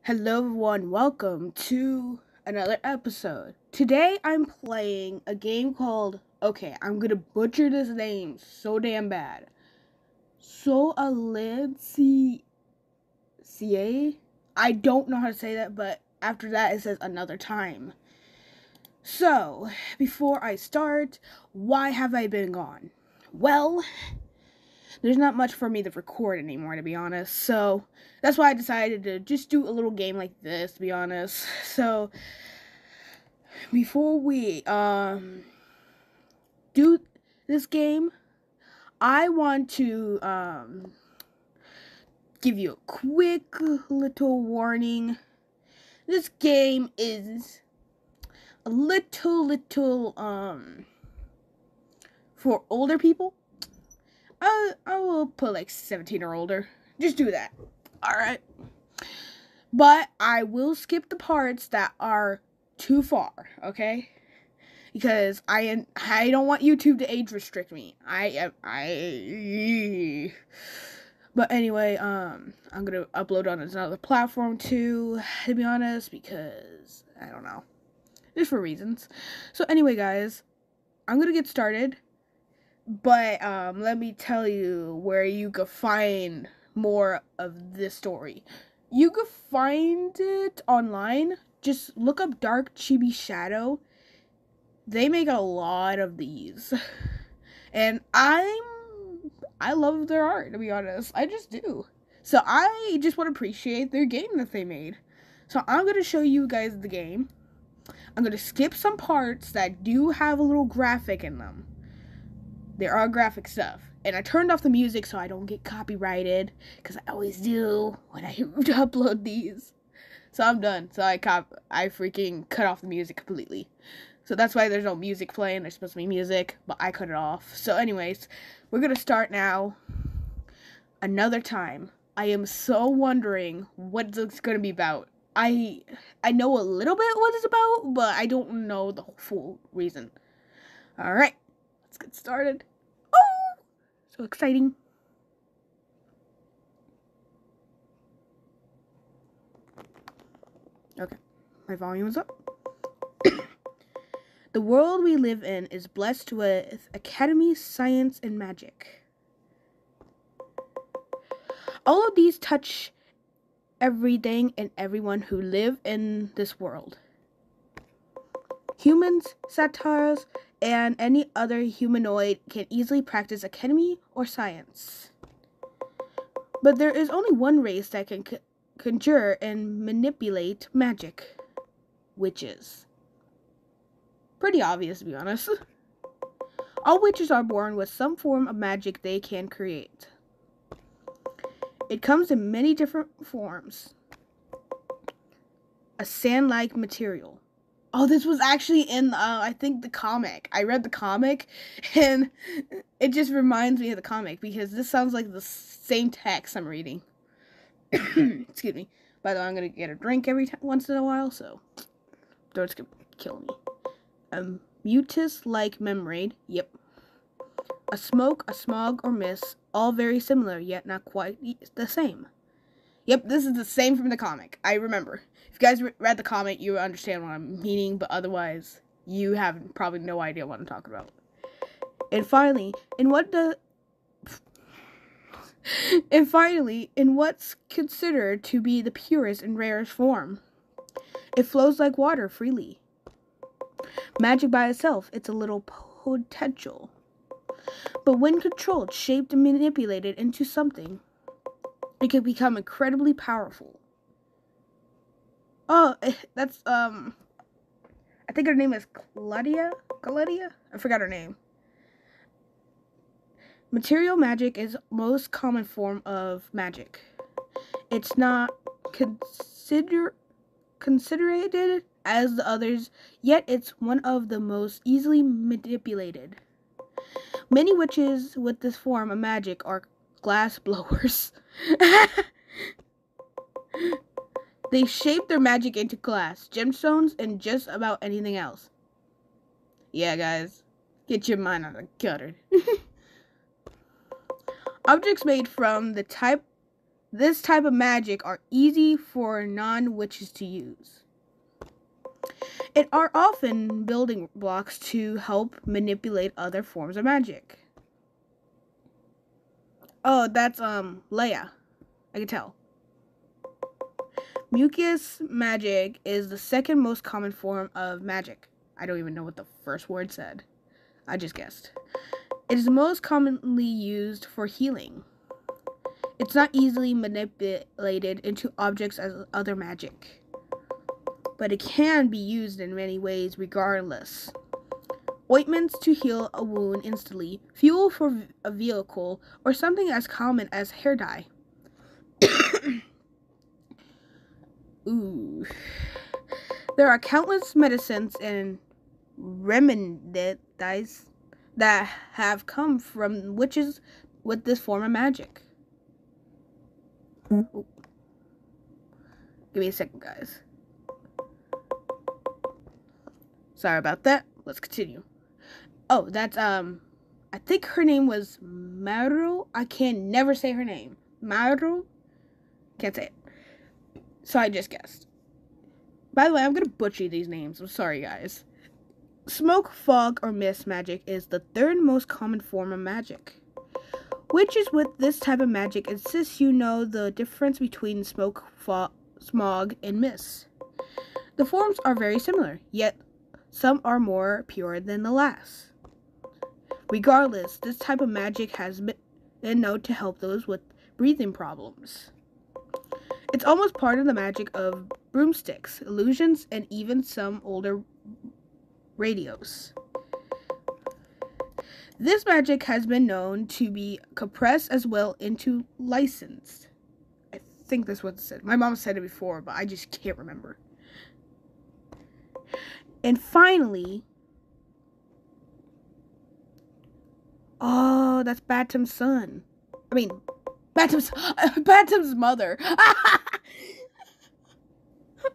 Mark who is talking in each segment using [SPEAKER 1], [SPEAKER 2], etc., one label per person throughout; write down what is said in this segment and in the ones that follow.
[SPEAKER 1] Hello everyone, welcome to another episode. Today I'm playing a game called, I'm gonna butcher this name so damn bad. Solanaceae? I don't know how to say that, but after that it says another time. So, before I start, why have I been gone? Well, there's not much for me to record anymore, to be honest. So that's why I decided to just do a little game like this, to be honest. So before we do this game, I want to give you a quick little warning. This game is a little for older people. I will put like 17 or older. Just do that. Alright. But I will skip the parts that are too far, okay? Because I don't want YouTube to age restrict me. But anyway, I'm gonna upload on another platform too, to be honest, because I don't know. Just for reasons. So anyway, guys, I'm gonna get started. But let me tell you where you can find more of this story. You can find it online. Just look up DarkChibiShadow. They make a lot of these. And I love their art, to be honest. I just do. So I just want to appreciate their game that they made. So I'm going to show you guys the game. I'm going to skip some parts that do have a little graphic in them. There are graphic stuff. And I turned off the music so I don't get copyrighted. Because I always do when I upload these. So I'm done. So I freaking cut off the music completely. So that's why there's no music playing. There's supposed to be music. But I cut it off. So anyways, we're going to start now. Another time. I am so wondering what it's going to be about. I know a little bit what it's about. But I don't know the full reason. Alright. Let's get started. Oh! So exciting. Okay. My volume is up. The world we live in is blessed with academy, science, and magic. All of these touch everything and everyone who live in this world. Humans, satyrs, and any other humanoid can easily practice alchemy or science. But there is only one race that can conjure and manipulate magic. Witches. Pretty obvious, to be honest. All witches are born with some form of magic they can create. It comes in many different forms. A sand-like material. Oh, this was actually in, I think, the comic. I read the comic, and it just reminds me of the comic, because this sounds like the same text I'm reading. Excuse me. By the way, I'm going to get a drink once in a while, so don't kill me. Mucus-like membrane. Yep. A smoke, a smog, or mist, all very similar, yet not quite the same. Yep, this is the same from the comic. I remember. If you guys read the comic, you understand what I'm meaning, but otherwise, you have probably no idea what I'm talking about. And finally, in what's considered to be the purest and rarest form, it flows like water freely. Magic by itself, it's a little potential. But when controlled, shaped, and manipulated into something, it can become incredibly powerful. Oh, that's, I think her name is Claudia? I forgot her name. Material magic is the most common form of magic. It's not considered as the others, yet it's one of the most easily manipulated. Many witches with this form of magic are glass blowers. They shape their magic into glass, gemstones, and just about anything else. Yeah, guys. Get your mind on the gutter. Objects made from the type this type of magic are easy for non-witches to use. It are often building blocks to help manipulate other forms of magic. Oh, that's Leia. I can tell. Mucus magic is the second most common form of magic. I don't even know what the first word said. I just guessed. It is most commonly used for healing. It's not easily manipulated into objects as other magic, but it can be used in many ways regardless. Ointments to heal a wound instantly, fuel for a vehicle, or something as common as hair dye. Ooh. There are countless medicines and remedies that have come from witches with this form of magic. Ooh. Give me a second, guys. Sorry about that. Let's continue. Oh, that's, I think her name was Maru. I can never say her name. Maru? Can't say it. So I just guessed. By the way, I'm going to butcher these names. I'm sorry, guys. Smoke, fog, or mist magic is the third most common form of magic. Witches with this type of magic insist you know the difference between smoke, fog, smog, and mist. The forms are very similar, yet some are more pure than the last. Regardless, this type of magic has been known to help those with breathing problems. It's almost part of the magic of broomsticks, illusions, and even some older radios. This magic has been known to be compressed as well into licensed. I think that's what it said. My mom said it before, but I just can't remember. And finally, oh, that's Battam's son. I mean, Battam's mother.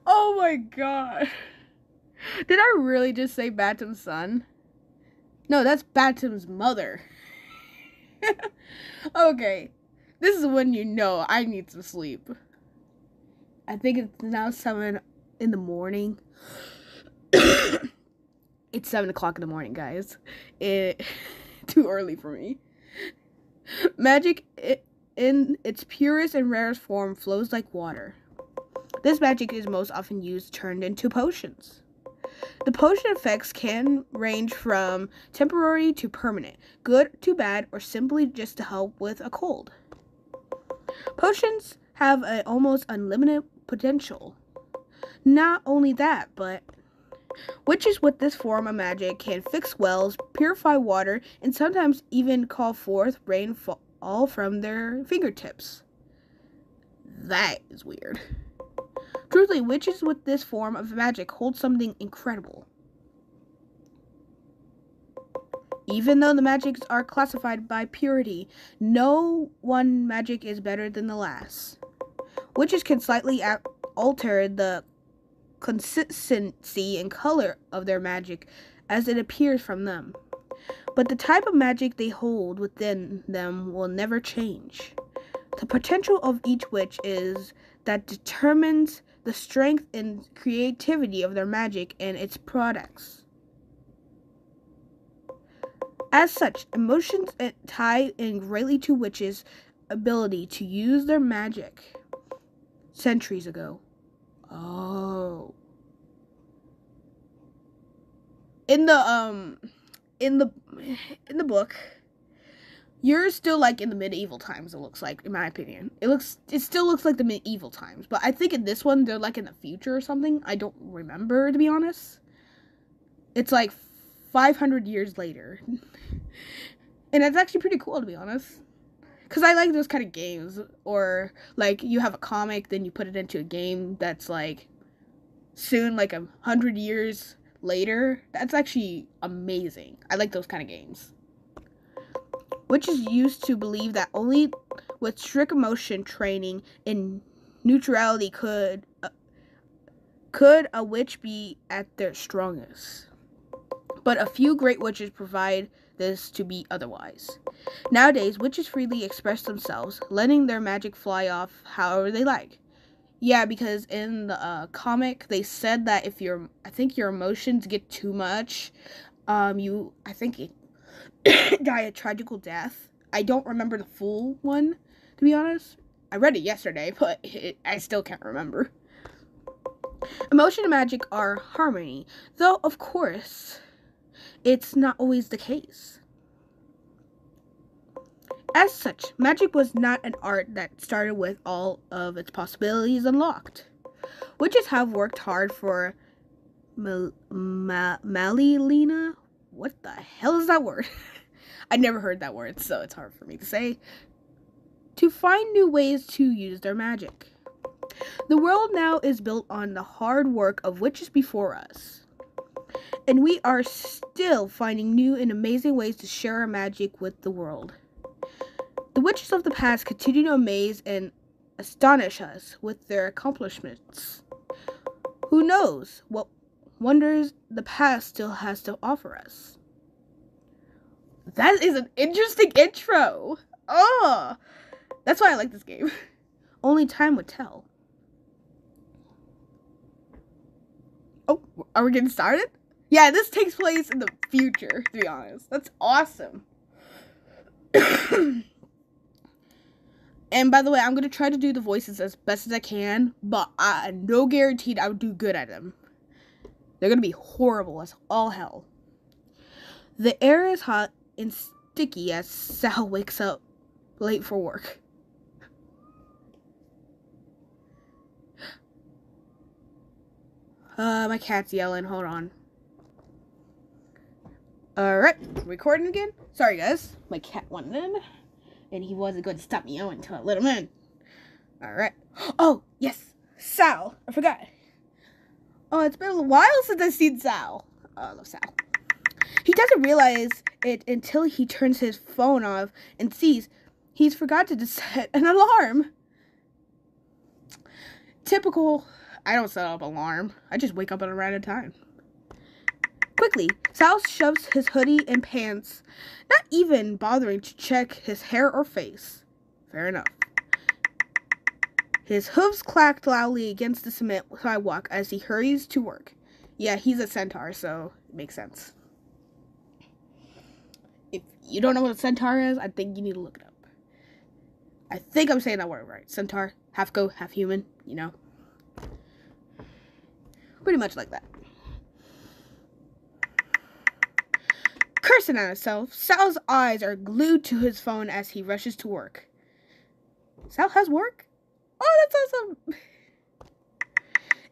[SPEAKER 1] Oh my god. Did I really just say Battam's son? No, that's Battam's mother. Okay. This is when you know I need some sleep. I think it's now 7 in the morning. It's 7 o'clock in the morning, guys. Too early for me. Magic in its purest and rarest form flows like water. This magic is most often used turned into potions. The potion effects can range from temporary to permanent, good to bad, or simply just to help with a cold. Potions have an almost unlimited potential. Not only that, but witches with this form of magic can fix wells, purify water, and sometimes even call forth rainfall from their fingertips. That is weird. Truthfully, witches with this form of magic hold something incredible. Even though the magics are classified by purity, no one magic is better than the last. Witches can slightly alter the consistency and color of their magic as it appears from them. But the type of magic they hold within them will never change. The potential of each witch is that determines the strength and creativity of their magic and its products. As such, emotions tie in greatly to witches' ability to use their magic centuries ago. Oh. In the book, you're still like in the medieval times, it looks like, in my opinion. It still looks like the medieval times, but I think in this one they're like in the future or something. I don't remember, to be honest. It's like 500 years later. And that's actually pretty cool, to be honest. Because I like those kind of games. Or like you have a comic, then you put it into a game that's like soon, like 100 years later. That's actually amazing. I like those kind of games. Witches used to believe that only with strict emotion training and neutrality could a witch be at their strongest. But a few great witches provide this to be otherwise. Nowadays, witches freely express themselves, letting their magic fly off however they like. Yeah, because in the comic, they said that if your emotions get too much, you die a tragical death. I don't remember the full one, to be honest. I read it yesterday, but I still can't remember. Emotion and magic are harmony, though, of course, it's not always the case. As such, magic was not an art that started with all of its possibilities unlocked. Witches have worked hard for Malilina. What the hell is that word? I never heard that word, so it's hard for me to say. To find new ways to use their magic. The world now is built on the hard work of witches before us. And we are still finding new and amazing ways to share our magic with the world. The witches of the past continue to amaze and astonish us with their accomplishments. Who knows what wonders the past still has to offer us? That is an interesting intro. Oh, that's why I like this game. Only time would tell. Oh, are we getting started? Yeah, this takes place in the future, to be honest. That's awesome. And by the way, I'm going to try to do the voices as best as I can, but no guaranteed I would do good at them. They're going to be horrible as all hell. The air is hot and sticky as Sal wakes up late for work. My cat's yelling. Hold on. Alright, recording again? Sorry guys, my cat wanted in, and he wasn't going to stop me until I let him in. Alright. Oh, yes, Sal. I forgot. Oh, it's been a while since I've seen Sal. Oh, I love Sal. He doesn't realize it until he turns his phone off and sees he's forgotten to set an alarm. Typical. I don't set up an alarm. I just wake up at a random time. Quickly, Sal shoves his hoodie and pants, not even bothering to check his hair or face. Fair enough. His hooves clacked loudly against the cement sidewalk as he hurries to work. Yeah, he's a centaur, so it makes sense. If you don't know what a centaur is, I think you need to look it up. I think I'm saying that word right. Centaur, half goat, half human, you know. Pretty much like that. Cursing at himself, Sal's eyes are glued to his phone as he rushes to work. Sal has work? Oh, that's awesome!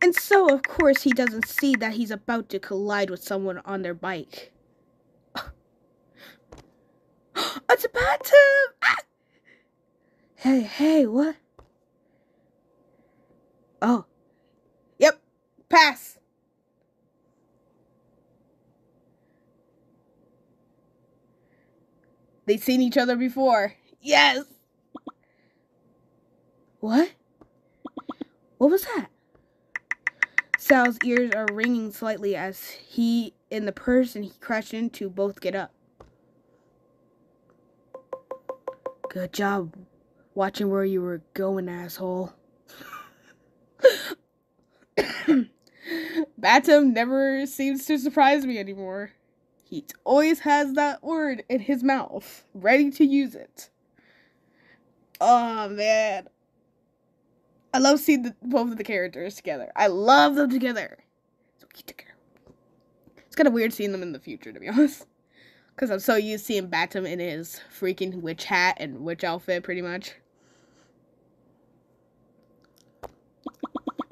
[SPEAKER 1] And so, of course, he doesn't see that he's about to collide with someone on their bike. It's a Battam! Ah! Hey, what? Oh. Yep. Pass. They've seen each other before. Yes. What? What was that? Sal's ears are ringing slightly as he and the person he crashed into both get up. Good job watching where you were going, asshole. Battam never seems to surprise me anymore. He always has that word in his mouth, ready to use it. Oh, man. I love seeing both of the characters together. I love them together. So cute together. It's kind of weird seeing them in the future, to be honest. Because I'm so used to seeing Battam in his freaking witch hat and witch outfit, pretty much.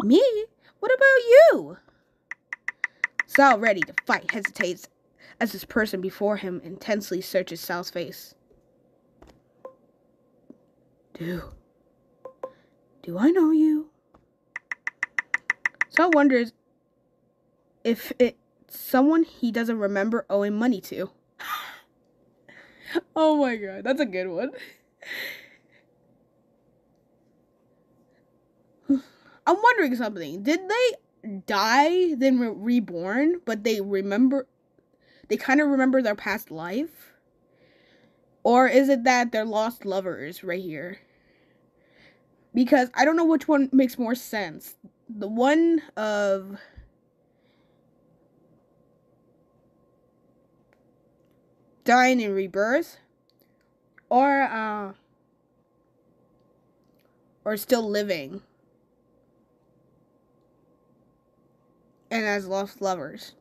[SPEAKER 1] Me? What about you? Sal, ready to fight, hesitates as this person before him intensely searches Sal's face. Do I know you? Sal wonders if it's someone he doesn't remember owing money to. Oh my god, that's a good one. I'm wondering something. Did they die, then reborn, but they kind of remember their past life? Or is it that they're lost lovers right here? Because I don't know which one makes more sense. The one of dying in rebirth, or still living and as lost lovers.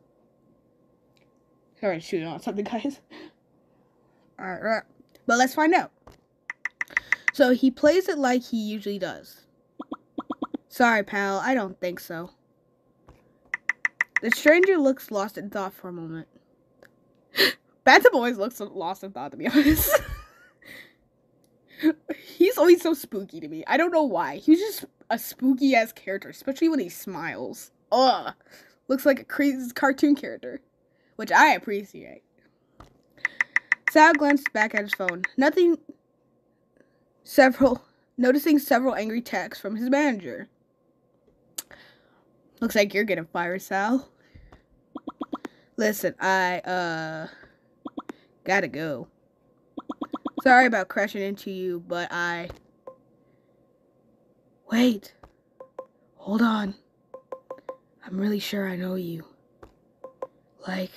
[SPEAKER 1] Sorry, shooting on something, guys. Alright, but let's find out. So he plays it like he usually does. Sorry, pal, I don't think so. The stranger looks lost in thought for a moment. Battam always looks lost in thought, to be honest. He's always so spooky to me. I don't know why. He's just a spooky ass character, especially when he smiles. Ugh. Looks like a crazy cartoon character, which I appreciate. Sal glanced back at his phone. Noticing several angry texts from his manager. Looks like you're getting fired, Sal. Listen, I gotta go. Sorry about crashing into you, but Wait. Hold on. I'm really sure I know you. Like...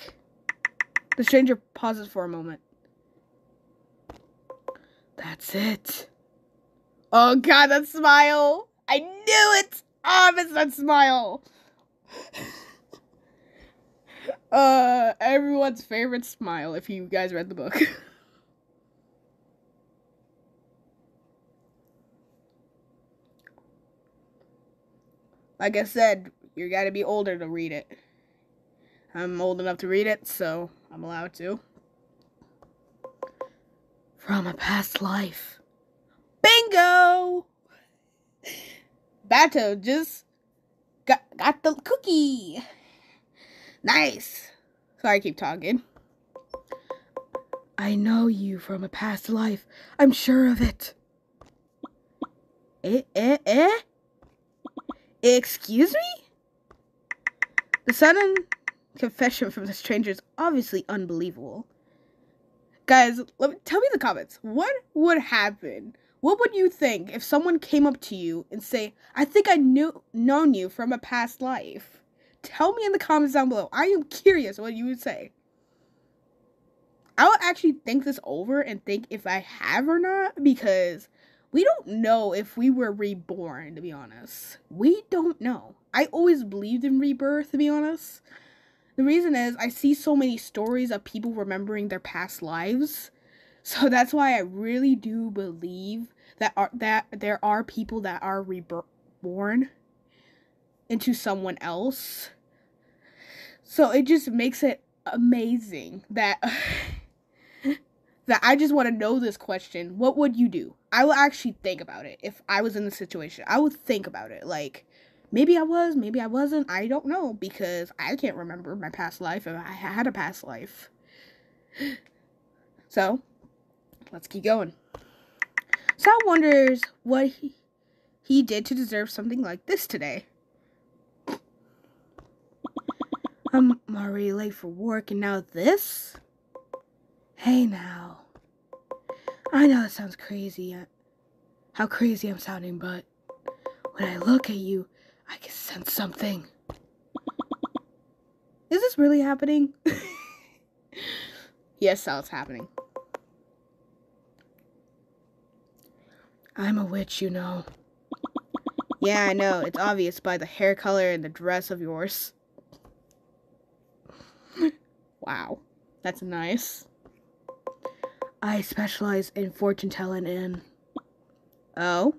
[SPEAKER 1] The stranger pauses for a moment. That's it. Oh god, that smile! I knew it! Oh, I missed that smile! Everyone's favorite smile if you guys read the book. Like I said, you gotta be older to read it. I'm old enough to read it, so I'm allowed to. From a past life. Bingo! Bato just got the cookie. Nice. Sorry, I keep talking. I know you from a past life. I'm sure of it. Excuse me? The sudden confession from the stranger is obviously unbelievable. Guys, tell me in the comments, what would happen? What would you think if someone came up to you and say, I think I known you from a past life? Tell me in the comments down below. I am curious what you would say. I will actually think this over and think if I have or not, because we don't know if we were reborn, to be honest. We don't know. I always believed in rebirth, to be honest. The reason is I see so many stories of people remembering their past lives. So that's why I really do believe that there are people that are reborn into someone else. So it just makes it amazing that that I just want to know this question. What would you do? I will actually think about it. If I was in the situation, I would think about it. Like, maybe I was, maybe I wasn't. I don't know, because I can't remember my past life if I had a past life. So, let's keep going. Sal wonders what he did to deserve something like this today. I'm already late for work and now this? Hey now. I know it sounds crazy, how crazy I'm sounding, but when I look at you, I can sense something. Is this really happening? Yes, Sal, it's happening. I'm a witch, you know. Yeah, I know. It's obvious by the hair color and the dress of yours. Wow. That's nice. I specialize in fortune telling and... Oh?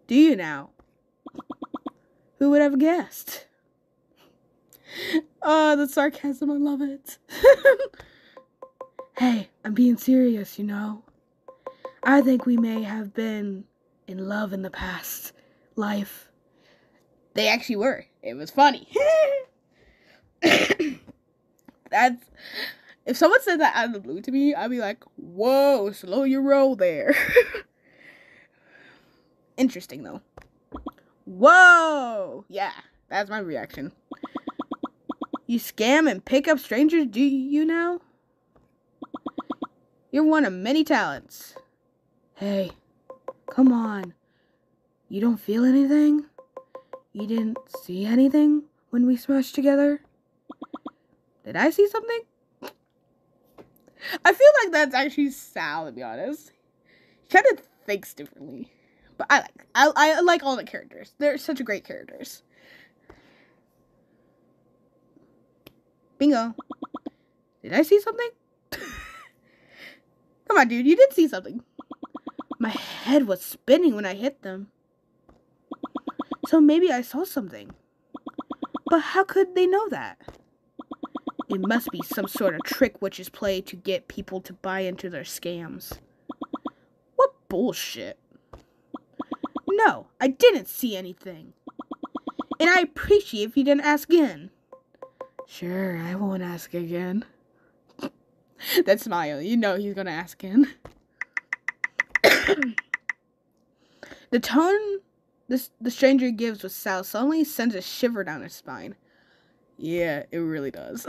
[SPEAKER 1] Do you now? Who would have guessed? Oh, the sarcasm, I love it. Hey, I'm being serious, you know. I think we may have been in love in the past life. They actually were. It was funny. That's... If someone said that out of the blue to me, I'd be like, whoa, slow your roll there. Interesting, though. Whoa! Yeah, that's my reaction. You scam and pick up strangers, do you now? You're one of many talents. Hey, come on. You don't feel anything? You didn't see anything when we smashed together? Did I see something? I feel like that's actually Sal, to be honest. He kind of thinks differently. But I like all the characters. They're such great characters. Bingo. Did I see something? Come on, dude. You did see something. My head was spinning when I hit them. So maybe I saw something. But how could they know that? It must be some sort of trick witches play to get people to buy into their scams. What bullshit. No, I didn't see anything. And I appreciate if you didn't ask again. Sure, I won't ask again. That smile, you know he's gonna ask again. The tone the stranger gives with Sal suddenly sends a shiver down his spine. Yeah, it really does.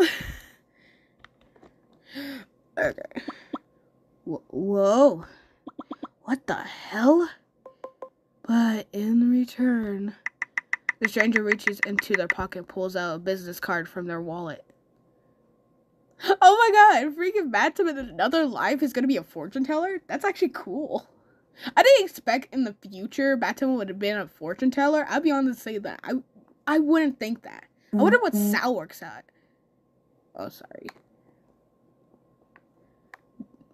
[SPEAKER 1] Okay. Whoa. What the hell? But in return, the stranger reaches into their pocket and pulls out a business card from their wallet. Oh my god, freaking Battam in another life is gonna be a fortune teller? That's actually cool. I didn't expect in the future Battam would have been a fortune teller. I'll be honest to say that. I wouldn't think that. I wonder what Sal works at. Oh, sorry.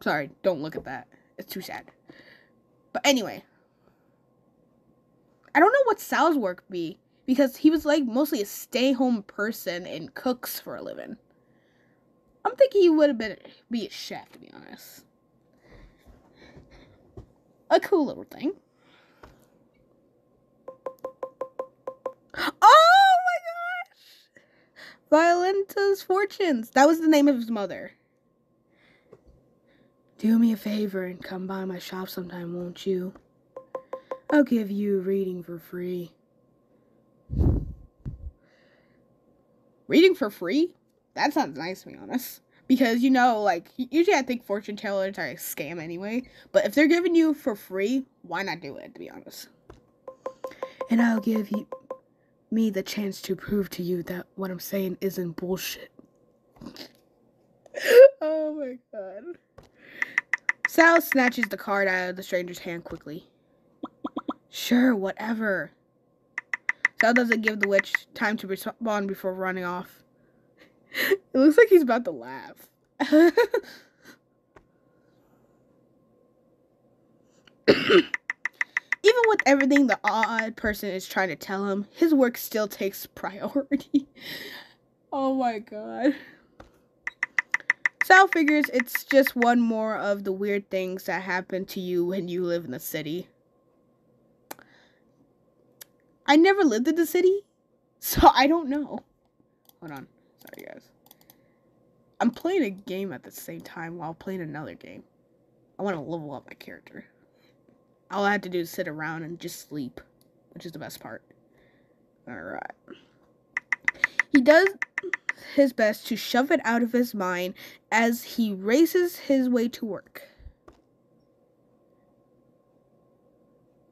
[SPEAKER 1] Sorry, don't look at that. It's too sad. But anyway. I don't know what Sal's work be. Because he was like mostly a stay-home person and cooks for a living. I'm thinking he would have be a chef, to be honest. A cool little thing. Oh my gosh! Violenta's Fortunes. That was the name of his mother. Do me a favor and come by my shop sometime, won't you? I'll give you a reading for free. Reading for free? That sounds nice, to be honest. Because, you know, like, usually I think fortune tellers are a scam anyway. But if they're giving you for free, why not do it, to be honest? And I'll give me the chance to prove to you that what I'm saying isn't bullshit. Oh my god. Sal snatches the card out of the stranger's hand quickly. Sure, whatever. Sal doesn't give the witch time to respond before running off. It looks like he's about to laugh. Even with everything the odd person is trying to tell him, his work still takes priority. Oh my god. Sal figures it's just one more of the weird things that happen to you when you live in the city. I never lived in the city, so I don't know. Hold on. Sorry, guys. I'm playing a game at the same time while playing another game. I want to level up my character. All I have to do is sit around and just sleep, which is the best part. Alright. He does his best to shove it out of his mind as he races his way to work.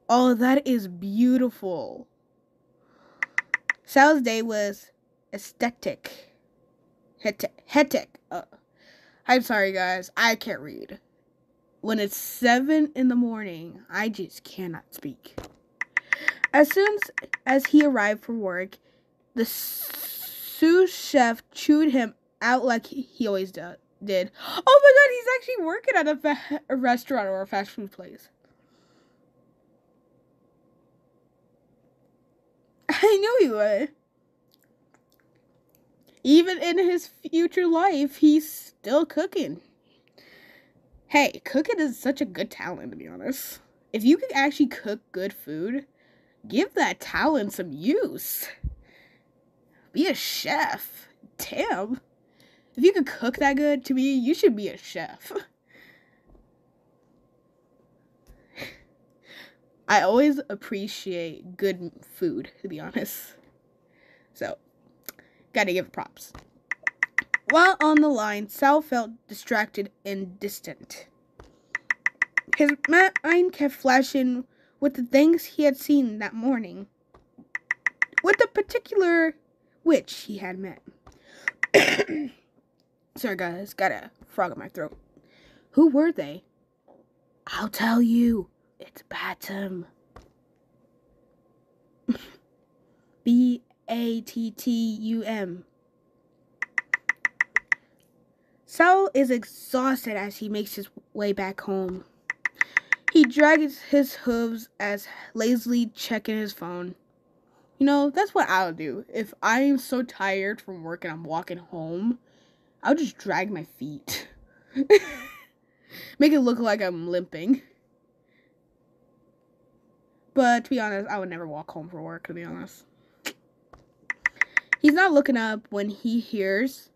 [SPEAKER 1] Oh, that is beautiful. Sal's day was aesthetic. Hectic. I'm sorry, guys. I can't read. When it's 7 in the morning, I just cannot speak. As soon as he arrived for work, the sous chef chewed him out like he always did. Oh my god, he's actually working at a restaurant or a fast food place. I knew he would. Even in his future life, he's still cooking. Hey, cooking is such a good talent, to be honest. If you can actually cook good food, give that talent some use. Be a chef. Damn. If you can cook that good, to me, you should be a chef. I always appreciate good food, to be honest. So, gotta give it props. While on the line, Sal felt distracted and distant. His mind kept flashing with the things he had seen that morning, with the particular witch he had met. Sorry guys, got a frog in my throat. Who were they? I'll tell you. It's Battam. Battum. Sal is exhausted as he makes his way back home. He drags his hooves as lazily checking his phone. You know, that's what I'll do. If I'm so tired from work and I'm walking home, I'll just drag my feet. Make it look like I'm limping. But to be honest, I would never walk home for work, to be honest. He's not looking up when he hears...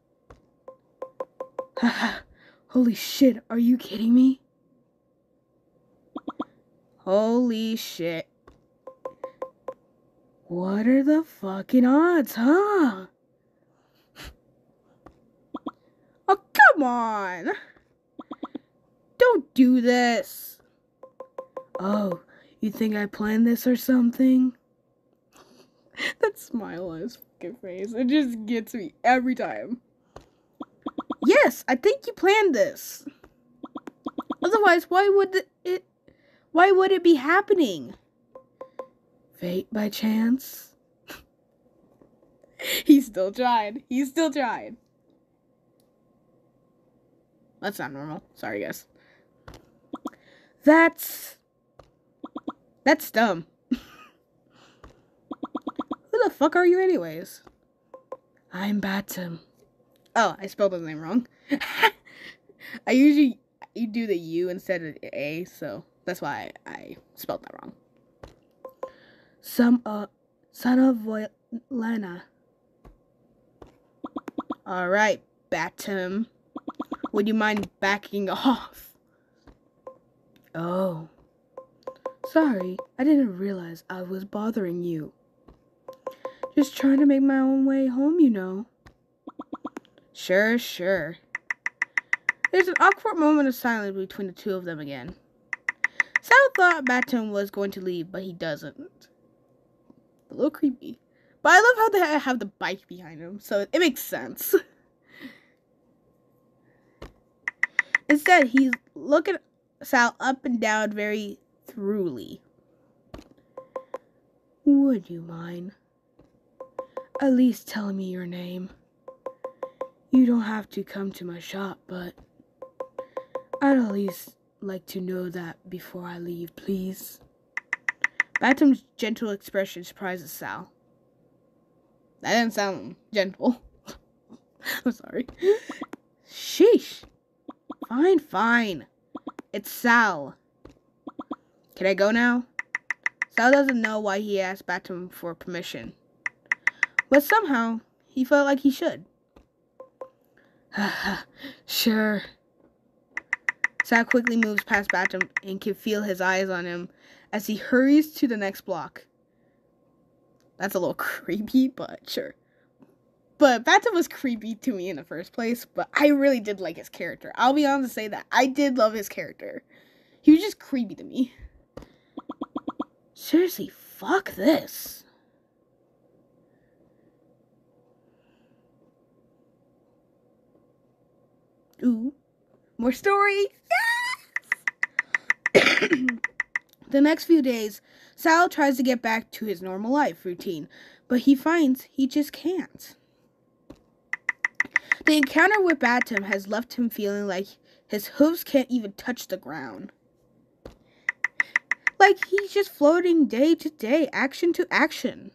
[SPEAKER 1] Holy shit, are you kidding me? Holy shit. What are the fucking odds, huh? Oh, come on. Don't do this. Oh, you think I planned this or something? That smile on his fucking face, it just gets me every time. Yes, I think you planned this. Otherwise, why would it be happening? Fate by chance? He still tried. That's not normal. Sorry, guys. That's dumb. Who the fuck are you anyways? I'm Battam. Oh, I spelled his name wrong. You do the U instead of the A, so that's why I spelled that wrong. Son of Lena. Alright, Battam. Would you mind backing off? Oh. Sorry, I didn't realize I was bothering you. Just trying to make my own way home, you know. Sure. There's an awkward moment of silence between the two of them again. Sal thought Battam was going to leave, but he doesn't. A little creepy. But I love how they have the bike behind him, so it makes sense. Instead, he's looking Sal up and down very thoroughly. Would you mind at least telling me your name? You don't have to come to my shop, but I'd at least like to know that before I leave, please. Battam's gentle expression surprises Sal. That didn't sound gentle. I'm sorry. Sheesh. Fine. It's Sal. Can I go now? Sal doesn't know why he asked Battam for permission, but somehow he felt like he should. Sure. Sal quickly moves past Battam and can feel his eyes on him as he hurries to the next block. That's a little creepy, but sure. But Battam was creepy to me in the first place, but I really did like his character. I'll be honest to say that. I did love his character. He was just creepy to me. Seriously, fuck this. Ooh, more story. Yes! The next few days, Sal tries to get back to his normal life routine, but he finds he just can't. The encounter with Battam has left him feeling like his hooves can't even touch the ground. Like he's just floating day to day, action to action.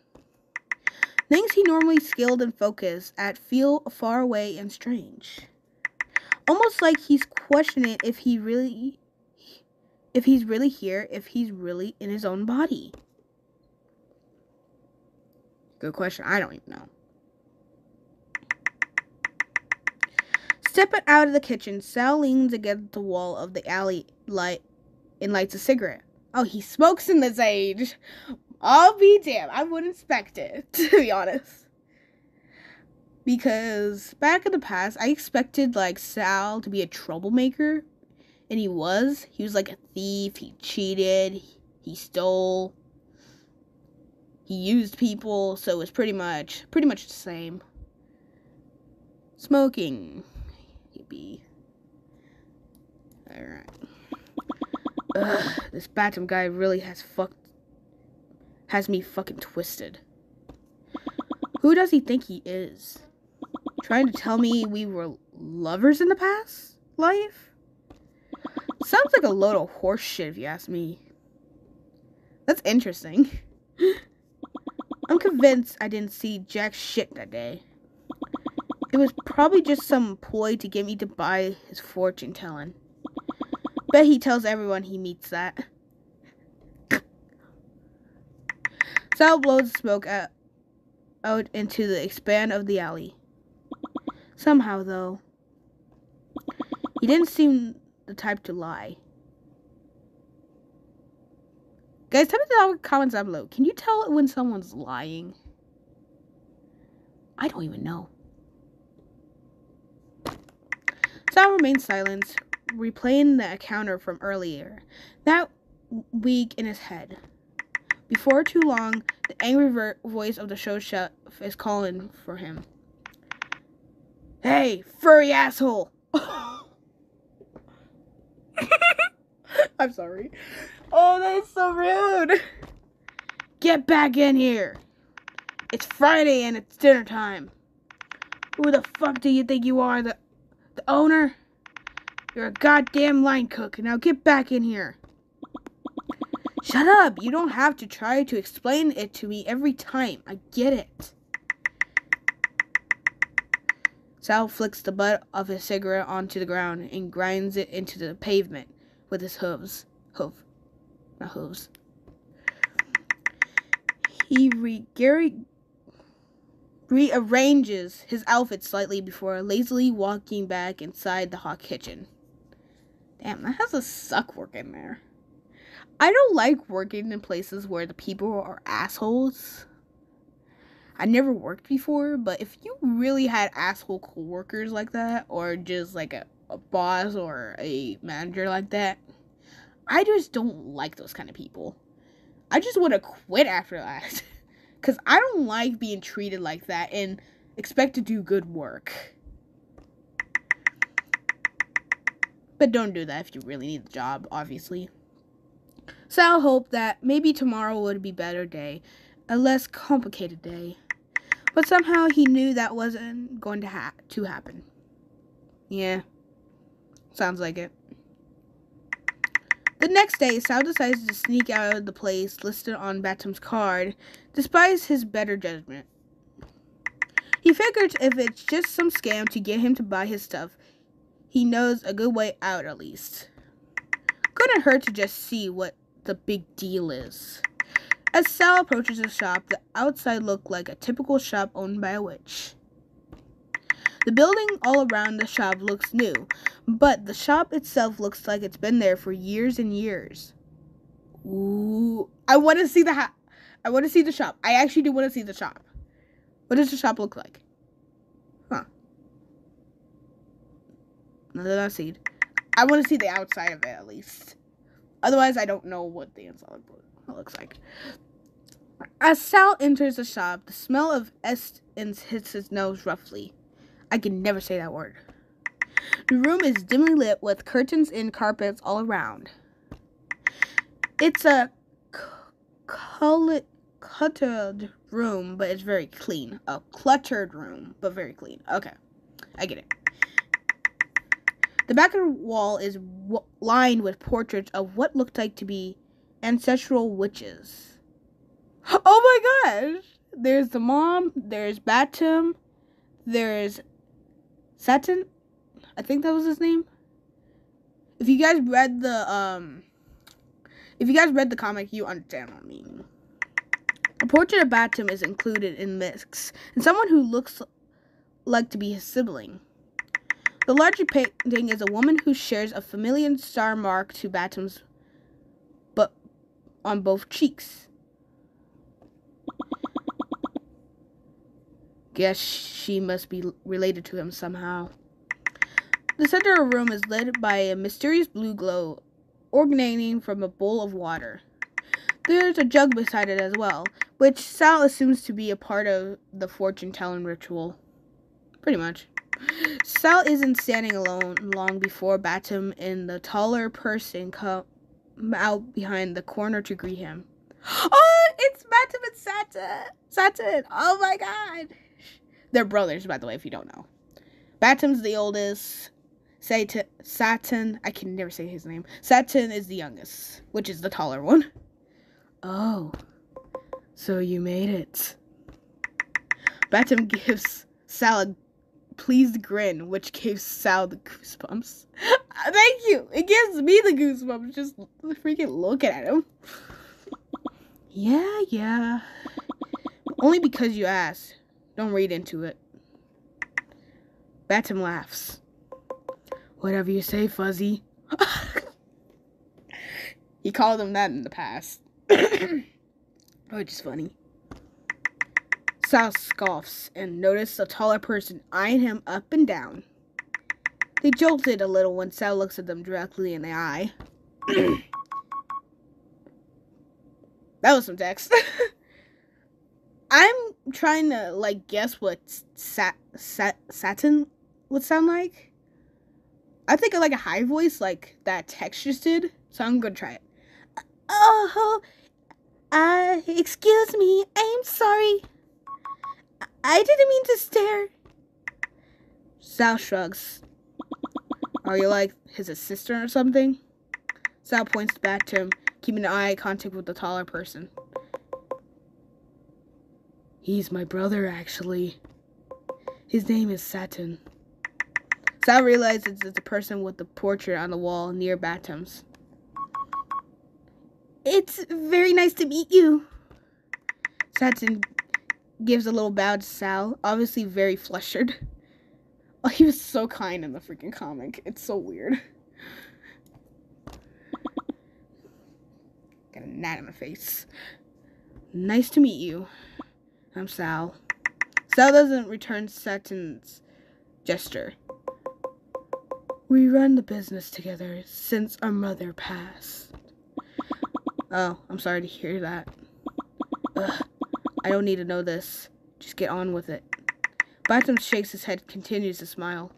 [SPEAKER 1] Things he normally skilled and focused at feel far away and strange. Almost like he's questioning if he's really here, if he's really in his own body. Good question. I don't even know. Stepping out of the kitchen, Sal leans against the wall of the alley and lights a cigarette. Oh, he smokes in this age. I'll be damned. I wouldn't expect it, to be honest. Because back in the past, I expected, Sal to be a troublemaker And he was like a thief. He cheated. He stole. He used people. So it was pretty much the same. Smoking. Yippee. Alright. This Battam guy really has me fucking twisted. Who does he think he is? Trying to tell me we were lovers in the past life? Sounds like a load of horse shit if you ask me. That's interesting. I'm convinced I didn't see jack shit that day. It was probably just some ploy to get me to buy his fortune telling. Bet he tells everyone he meets that. Sal blows smoke out into the expanse of the alley. Somehow, though, he didn't seem the type to lie. Guys, tell me in the comments down below. Can you tell when someone's lying? I don't even know. Sal remained silent, replaying the encounter from earlier that week in his head. Before too long, the angry voice of the show chef is calling for him. Hey, furry asshole! I'm sorry. Oh, that's so rude. Get back in here. It's Friday and it's dinner time. Who the fuck do you think you are? The owner? You're a goddamn line cook. Now get back in here. Shut up. You don't have to try to explain it to me every time. I get it. Sal flicks the butt of his cigarette onto the ground and grinds it into the pavement with his hooves. Not hooves. He rearranges his outfit slightly before lazily walking back inside the hot kitchen. Damn, that has to suck working there. I don't like working in places where the people are assholes. I never worked before, but if you really had asshole coworkers like that, or just like a boss or a manager like that, I just don't like those kind of people. I just want to quit after that. Because I don't like being treated like that and expect to do good work. But don't do that if you really need the job, obviously. Sal hoped that maybe tomorrow would be a better day, a less complicated day. But somehow he knew that wasn't going to happen. Yeah, sounds like it. The next day, Sal decides to sneak out of the place listed on Battam's card, despite his better judgment. He figures if it's just some scam to get him to buy his stuff, he knows a good way out at least. Couldn't hurt to just see what the big deal is. As Sal approaches the shop, the outside looked like a typical shop owned by a witch. The building all around the shop looks new, but the shop itself looks like it's been there for years and years. Ooh, I want to see the I want to see the shop. I actually do want to see the shop. What does the shop look like? Huh. Another not seen. I want to see the outside of it at least. Otherwise, I don't know what the inside looks like. As Sal enters the shop, the smell of essence hits his nose roughly. I can never say that word. The room is dimly lit with curtains and carpets all around. It's a cluttered room, but it's very clean. A cluttered room, but very clean. Okay, I get it. The back of the wall is lined with portraits of what looked like to be ancestral witches. Oh my gosh! There's the mom, there's Battam, there's Satan. I think that was his name. If you guys read the comic, you understand what I mean. A portrait of Battam is included in the mix, and someone who looks like to be his sibling. The larger painting is a woman who shares a familiar star mark to Battam's, but on both cheeks. Guess she must be related to him somehow. The center of the room is lit by a mysterious blue glow originating from a bowl of water. There's a jug beside it as well, which Sal assumes to be a part of the fortune-telling ritual. Pretty much. Sal isn't standing alone long before Battam and the taller person come out behind the corner to greet him. Oh, it's Battam and Satin! Oh my god! They're brothers, by the way, if you don't know. Battam's the oldest. Satin, I can never say his name. Satin is the youngest, which is the taller one. Oh, so you made it. Battam gives Sal a pleased grin, which gives Sal the goosebumps. Thank you! It gives me the goosebumps just freaking looking at him. Yeah. Only because you asked. Don't read into it. Battam laughs. Whatever you say, Fuzzy. He called him that in the past. Which is funny. Sal scoffs and notices a taller person eyeing him up and down. They jolted a little when Sal looks at them directly in the eye. That was some text. I'm trying to, guess what Satin would sound like. I think I like a high voice like that text just did, so I'm gonna try it. Oh, excuse me, I'm sorry. I didn't mean to stare. Sal shrugs. Are you like his assistant or something? Sal points back to him, keeping eye contact with the taller person. He's my brother, actually. His name is Satin. Sal realizes it's the person with the portrait on the wall near Battam's. It's very nice to meet you. Satin gives a little bow to Sal, obviously very flustered. Oh, he was so kind in the freaking comic. It's so weird. Got a gnat in my face. Nice to meet you. I'm Sal. Sal doesn't return Satin's gesture. We run the business together since our mother passed. Oh, I'm sorry to hear that. Ugh, I don't need to know this. Just get on with it. Battam shakes his head, continues to smile.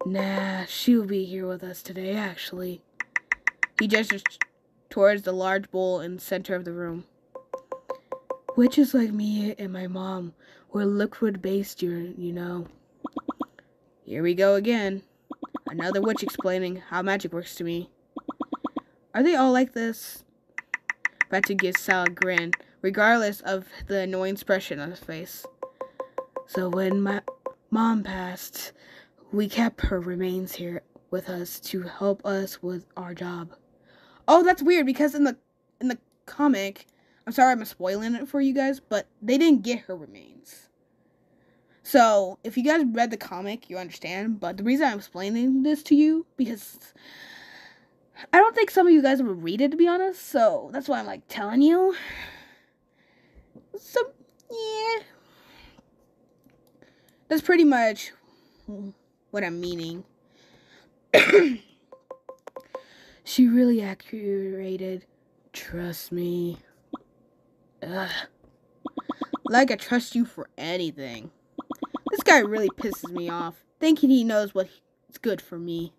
[SPEAKER 1] Nah, she'll be here with us today, actually. He gestures towards the large bowl in the center of the room. Witches like me and my mom were liquid-based, you know. Here we go again. Another witch explaining how magic works to me. Are they all like this? Battam gives Sal a grin, regardless of the annoying expression on his face. So when my mom passed, we kept her remains here with us to help us with our job. Oh, that's weird, because in the comic, I'm sorry I'm spoiling it for you guys, but they didn't get her remains. So, if you guys read the comic, you understand, but the reason I'm explaining this to you, because I don't think some of you guys would read it, to be honest, so that's why I'm, telling you. So, yeah. That's pretty much what I'm meaning. She really accurate. Trust me. Ugh. Like I trust you for anything. This guy really pisses me off, thinking he knows what's good for me.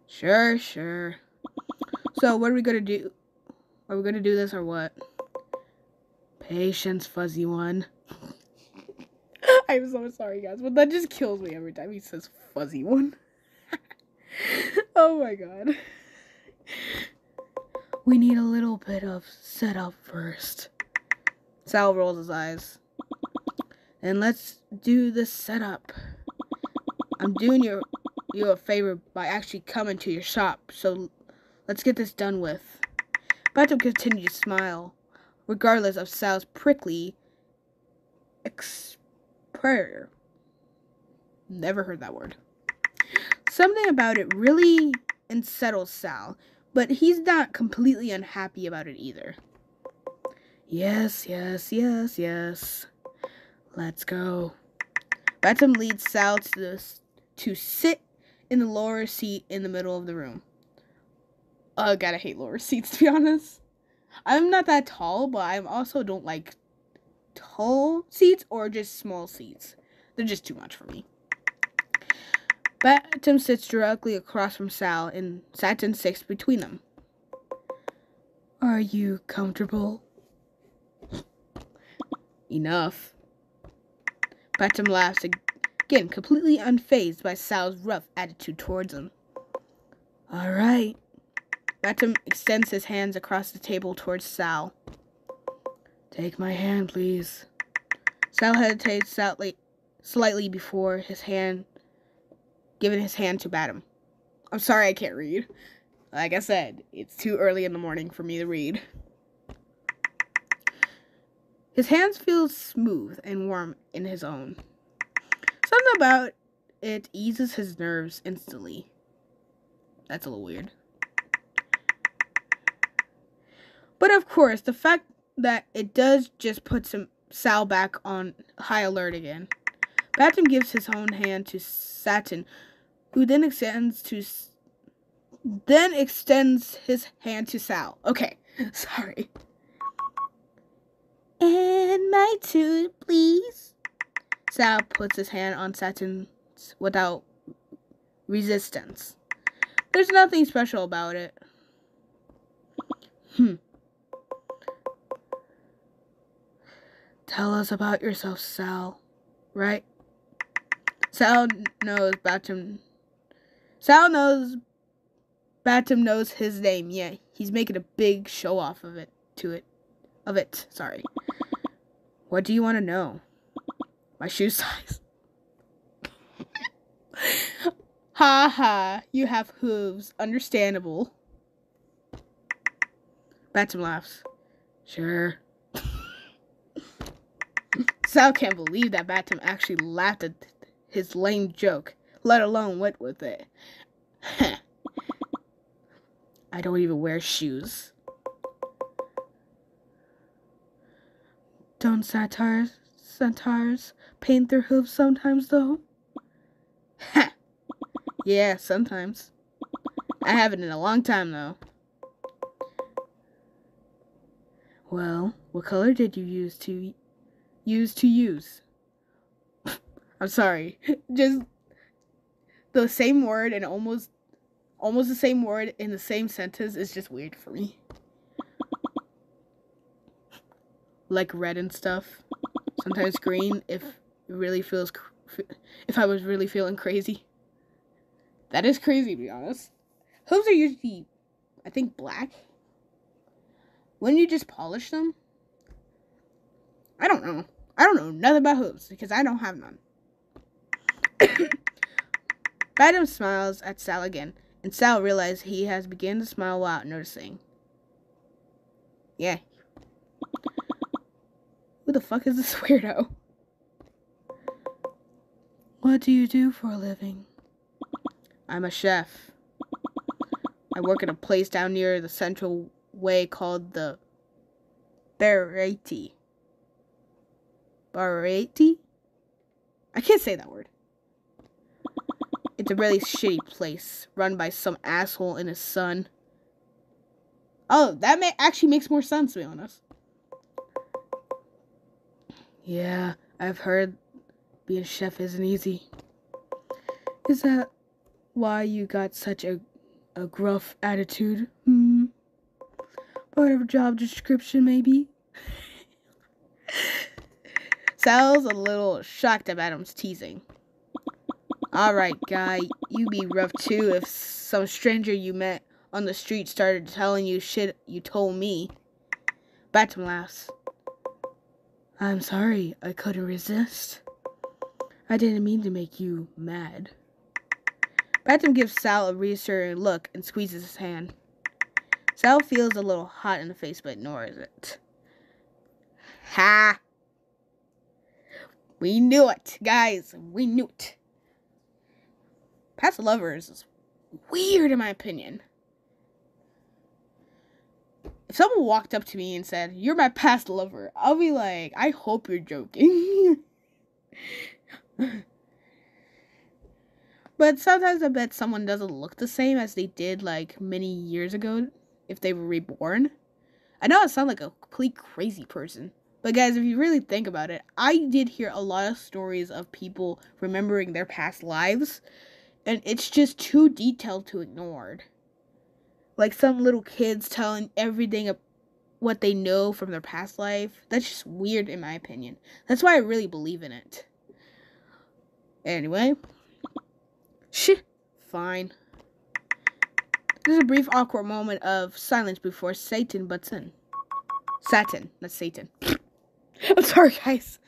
[SPEAKER 1] Sure. So, what are we gonna do? Are we gonna do this or what? Patience, fuzzy one. I'm so sorry, guys, but that just kills me every time he says fuzzy one. Oh my god. We need a little bit of setup first. Sal rolls his eyes. And let's do the setup. I'm doing you a favor by actually coming to your shop, so let's get this done with. Battam continued to smile, regardless of Sal's prickly prayer. Never heard that word. Something about it really unsettles Sal, but he's not completely unhappy about it either. Yes. Let's go. Battam leads Sal to sit in the lower seat in the middle of the room. Ugh, I hate lower seats, to be honest. I'm not that tall, but I also don't like tall seats or just small seats. They're just too much for me. Battam sits directly across from Sal and Satin sits between them. Are you comfortable? Enough. Battam laughs again, completely unfazed by Sal's rough attitude towards him. All right. Battam extends his hands across the table towards Sal. Take my hand, please. Sal hesitates slightly before giving his hand to Battam. I'm sorry I can't read. Like I said, it's too early in the morning for me to read. His hands feel smooth and warm in his own. Something about it eases his nerves instantly. That's a little weird. But of course, the fact that it does just puts Sal back on high alert again. Battam gives his own hand to Satin, who then extends his hand to Sal. Okay, sorry. And my tooth, please. Sal puts his hand on Satin's without resistance. There's nothing special about it. Tell us about yourself, Sal. Right? Sal knows Battam knows his name. Yeah, he's making a big show off of it. Sorry. What do you want to know? My shoe size. Ha ha, you have hooves. Understandable. Battam laughs. Sure. Sal can't believe that Battam actually laughed at his lame joke, let alone went with it. I don't even wear shoes. Don't centaurs paint their hooves sometimes, though? Yeah, sometimes. I haven't in a long time, though. Well, what color did you use to use? I'm sorry. Just the same word and almost the same word in the same sentence is just weird for me. Like red and stuff. Sometimes green if I was really feeling crazy. That is crazy, to be honest. Hooves are usually, I think, black. Wouldn't you just polish them? I don't know. I don't know nothing about hooves because I don't have none. Battam smiles at Sal again, and Sal realizes he has begun to smile without noticing. Yeah. Who the fuck is this weirdo? What do you do for a living? I'm a chef. I work at a place down near the Central Way called the Barati. Barati? I can't say that word. It's a really shitty place, run by some asshole and his son. Oh, that actually makes more sense, to be honest. Yeah, I've heard being a chef isn't easy. Is that why you got such a gruff attitude? Part of a job description, maybe? Sal's a little shocked about Battam's teasing. Alright, guy, you be rough too if some stranger you met on the street started telling you shit you told me. Battam laughs. I'm sorry, I couldn't resist. I didn't mean to make you mad. Battam gives Sal a reassuring look and squeezes his hand. Sal feels a little hot in the face but ignores it. Ha! We knew it, guys. We knew it. Past lovers is weird in my opinion. If someone walked up to me and said, "You're my past lover," I'll be like, I hope you're joking. But sometimes I bet someone doesn't look the same as they did like many years ago if they were reborn. I know I sound like a complete crazy person. But guys, if you really think about it, I did hear a lot of stories of people remembering their past lives. And it's just too detailed to ignore. Like some little kids telling everything what they know from their past life. That's just weird in my opinion. That's why I really believe in it. Anyway. Fine. There's a brief awkward moment of silence before Satan butts in. Satin, not Satan. I'm sorry, guys.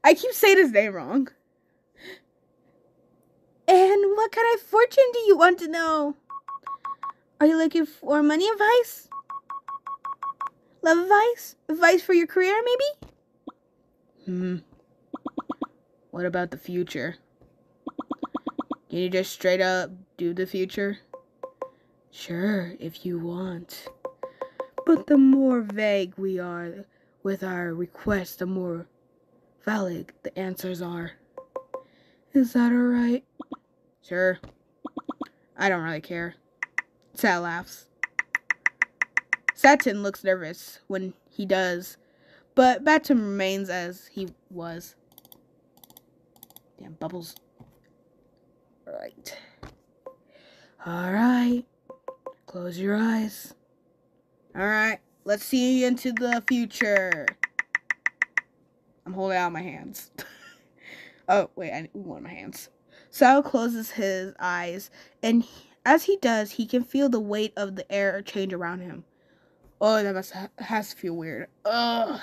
[SPEAKER 1] I keep saying his name wrong. And what kind of fortune do you want to know? Are you looking for money advice? Love advice? Advice for your career, maybe? What about the future? Can you just straight up do the future? Sure, if you want. But the more vague we are with our requests, the more valid the answers are. Is that alright? Sure. I don't really care. Sal laughs. Satin looks nervous when he does, but Battam remains as he was. Damn, bubbles. Alright. Close your eyes. Alright, let's see into the future. I'm holding out my hands. Oh, wait, I need one of my hands. Sal closes his eyes, and as he does, he can feel the weight of the air change around him. Oh, that has to feel weird. Ugh.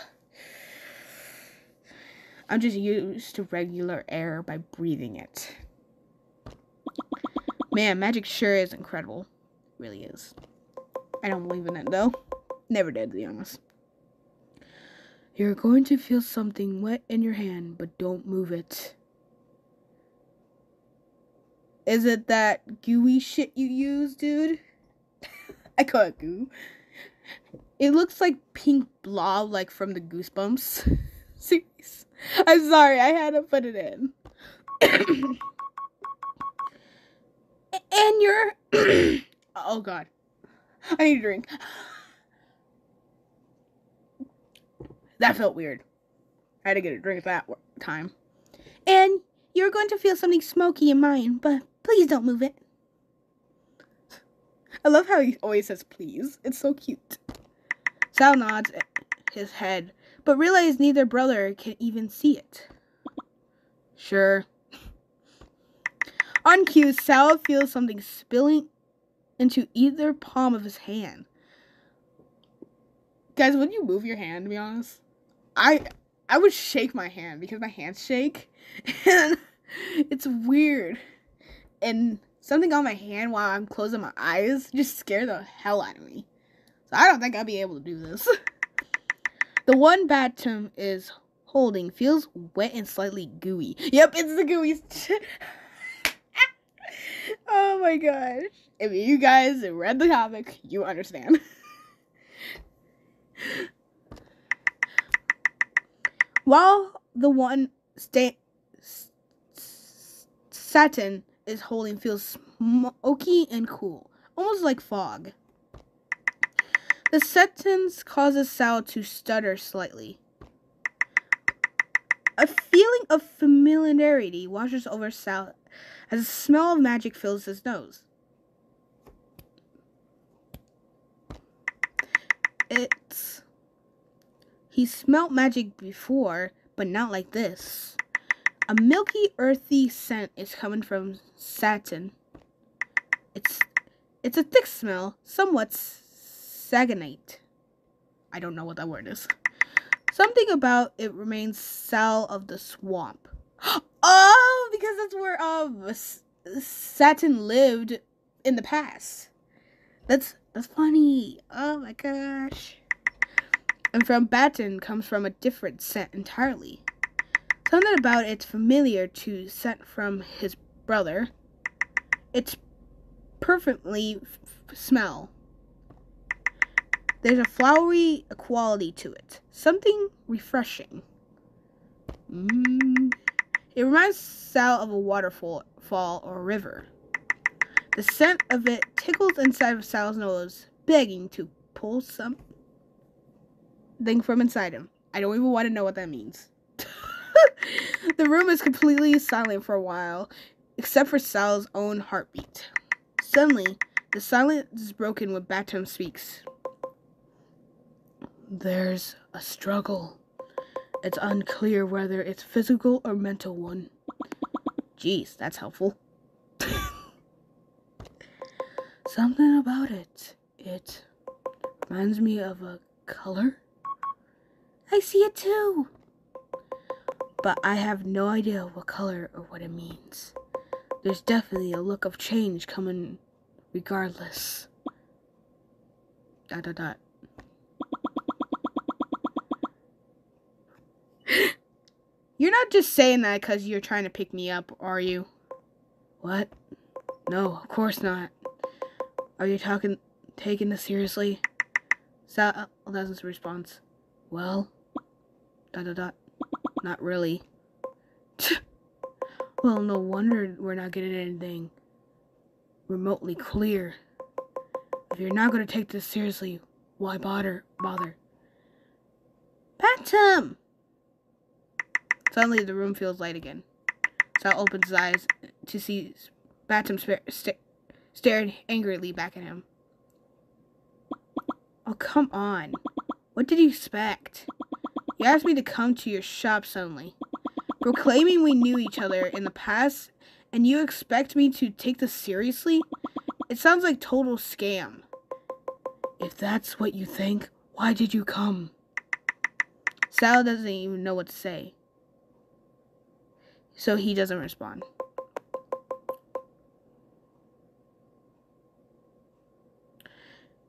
[SPEAKER 1] I'm just used to regular air by breathing it. Man, magic sure is incredible. Really is. I don't believe in it, though. Never did, to be honest. You're going to feel something wet in your hand, but don't move it. Is it that gooey shit you use, dude? I call it goo. It looks like pink blob, like from the Goosebumps series. I'm sorry, I had to put it in. And you're... Oh, God. I need a drink. That felt weird. I had to get a drink at that time. And you're going to feel something smoky in mine, but please don't move it. I love how he always says please. It's so cute. Sal nods his head, but realizes neither brother can even see it. Sure. On cue, Sal feels something spilling into either palm of his hand. Guys, when you move your hand, to be honest, I would shake my hand because my hands shake. And it's weird. And something on my hand while I'm closing my eyes just scared the hell out of me. So I don't think I'll be able to do this. The one Battam is holding feels wet and slightly gooey. Yep, it's the gooey. Oh my gosh. If you guys read the comic, you understand. While the one Satin is holding feels smoky and cool, almost like fog. The sentence causes Sal to stutter slightly. A feeling of familiarity washes over Sal as a smell of magic fills his nose. He smelt magic before, but not like this. A milky, earthy scent is coming from Satin. It's a thick smell, somewhat saginate. I don't know what that word is. Something about it remains Sal of the swamp. Oh, because that's where Satin lived in the past. That's funny. Oh my gosh. And from Battam comes from a different scent entirely. Something about it's familiar to scent from his brother. It's perfectly smell. There's a flowery quality to it. Something refreshing. It reminds Sal of a waterfall or river. The scent of it tickles inside of Sal's nose, begging to pull something from inside him. I don't even want to know what that means. The room is completely silent for a while, except for Sal's own heartbeat. Suddenly, the silence is broken when Battam speaks. There's a struggle. It's unclear whether it's physical or mental one. Jeez, that's helpful. Something about it. It reminds me of a color. I see it too. But I have no idea what color or what it means. There's definitely a look of change coming regardless. ... You're not just saying that because you're trying to pick me up, are you? What? No, of course not. Are you taking this seriously? Sal has his response. Well, ... Not really. Well, no wonder we're not getting anything remotely clear. If you're not going to take this seriously, why bother? Battam! Suddenly, the room feels light again. Sal opens his eyes to see Battam staring angrily back at him. Oh, come on. What did you expect? You asked me to come to your shop suddenly, proclaiming we knew each other in the past, and you expect me to take this seriously? It sounds like total scam. If that's what you think, why did you come? Sal doesn't even know what to say, so he doesn't respond.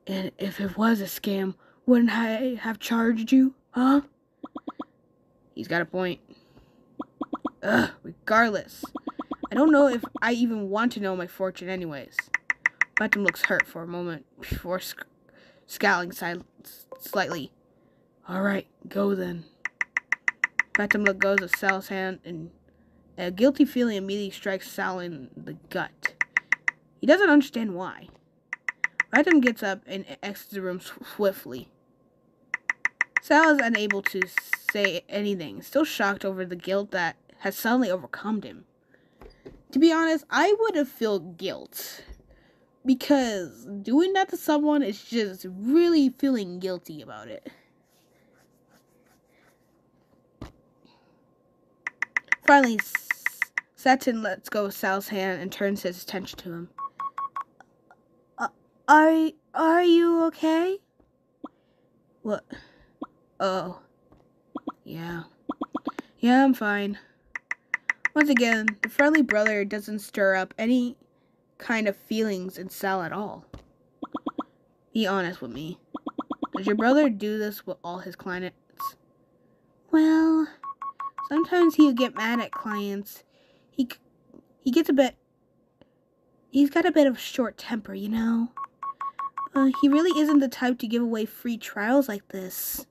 [SPEAKER 1] And if it was a scam, wouldn't I have charged you, huh? He's got a point. Regardless. I don't know if I even want to know my fortune anyways. Battam looks hurt for a moment before scowling slightly. Alright, go then. Battam let go of Sal's hand, and a guilty feeling immediately strikes Sal in the gut. He doesn't understand why. Battam gets up and exits the room swiftly. Sal is unable to say anything, still shocked over the guilt that has suddenly overcome him. To be honest, I would have felt guilt, because doing that to someone is just really feeling guilty about it. Finally, Satin lets go of Sal's hand and turns his attention to him. Are you okay? What? Oh. Yeah, I'm fine. Once again, the friendly brother doesn't stir up any kind of feelings in Sal at all. Be honest with me. Does your brother do this with all his clients? Well, sometimes he'll get mad at clients. He's got a bit of a short temper, you know? He really isn't the type to give away free trials like this.